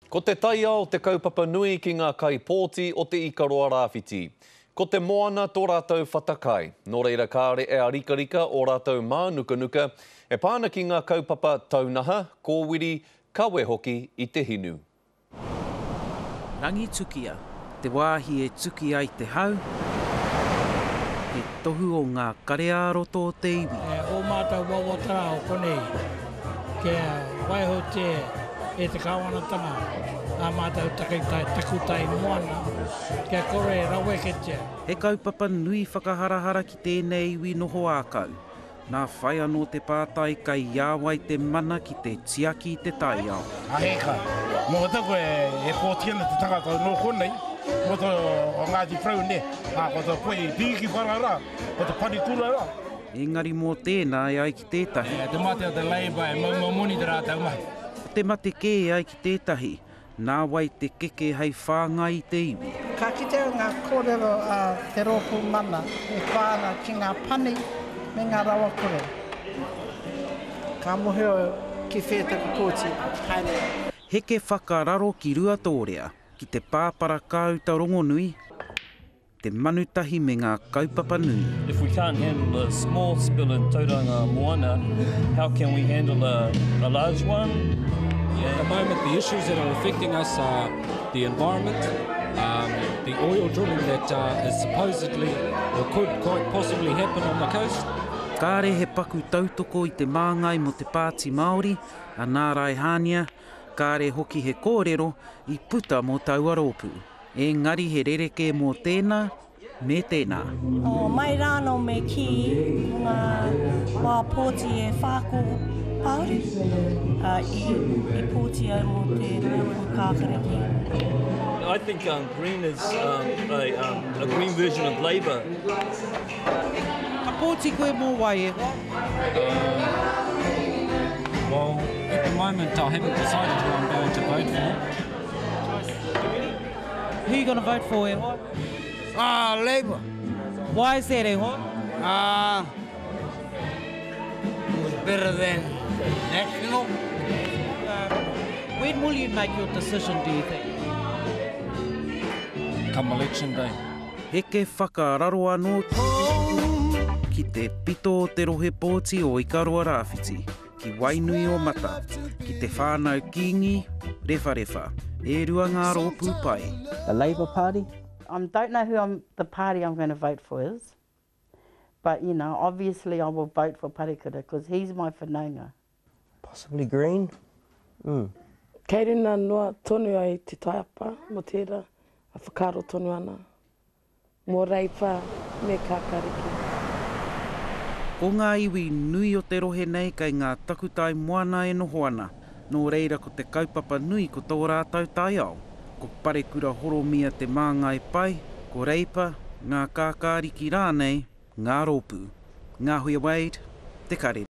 Ko te taia o te kaupapa nui ki ngā kaipōti o te Ikaroa rāwhiti. Ko te moana tō rātou whatakai. Nō reira kāre e arika o rātou mānuka-nuka e pāna ki ngā kaupapa taunaha, kōwiri, kawe hoki i te hinu. Rangi tukia, te wāhi e tuki ai te hau, he tohu o ngā karearoto o te iwi. O mātou wawatara o konei, kia waiho te e te kāwanatanga, a mātou takutai moana, kia kore raweketia. He kaupapa nui whakaharahara ki tēnei iwi noho ākau. Nā whai anō te pātai kai iāwai te mana ki te tiaki i te taiao. Aheka, mō tako e pōtiana te takatau no konei, mō to o Ngāti Frau ne, ko to koe piki wharara, ko to paritura ra. Engari mō tēnā e ai ki tētahi. Te mate o te leiba e mamoni te rātau mai. Te mate kē e ai ki tētahi, nā wai te keke hei whāngai i te iwi. Ka kite o ngā kōrero a te rōpū mana, e whāna ki ngā pani me ngā rawa kore. Ka mohe o ki whētaka kōti, haere. Heke whakararo ki rua tōrea, ki te pāpara kāuta rongonui, te manutahi me ngā kaupapa nui. If we can't handle a small spill in Tauranga Moana, how can we handle a large one? At the moment, the issues that are affecting us are the environment, the oil drilling that is supposedly or could quite possibly happen on the coast. Kāre he paku tautoko i te māngai mo te Pāti Māori, a Nārai Hānia, kāre hoki he kōrero i puta mō Tauaropu. Engari he rereke mō tēnā, me tēnā. Mai rāno me ki ngā wā pōti e whāko Māori, i pōti au mō te rūpū kākariki. I think green is a green version of Labour. Ka pōti koe mō wai e wā? Well, at the moment, I haven't decided who I'm going to vote for. Who are you going to vote for e wā? Labour. Why is that e wā? It was better than National. When will you make your decision, do you think? Come election day. Heke whakararo anō ki te pito o te rohe pōti o Ikaroa rāwhiti, ki Wainui o Mata, ki te whānau kingi, rewharewa, e rua ngā rōpū pai. The Labour Party? I don't know who the party I'm going to vote for is, but, you know, obviously I will vote for Parekura because he's my whanaunga. Possibly Green? Kei rina noa tonu ai te taiapa mo tērā, a whakaro tonu ana. Mō reipa me kākariki. Ko ngā iwi nui o te rohe nei kai ngā takutai moana e noho ana, nō reira ko te kaupapa nui ko tō rātau taiao. Ko Parekura horomia te māngai pai, ko reipa, ngā kākāriki rānei, ngā rōpū. Ngā Huia Wade, te karere.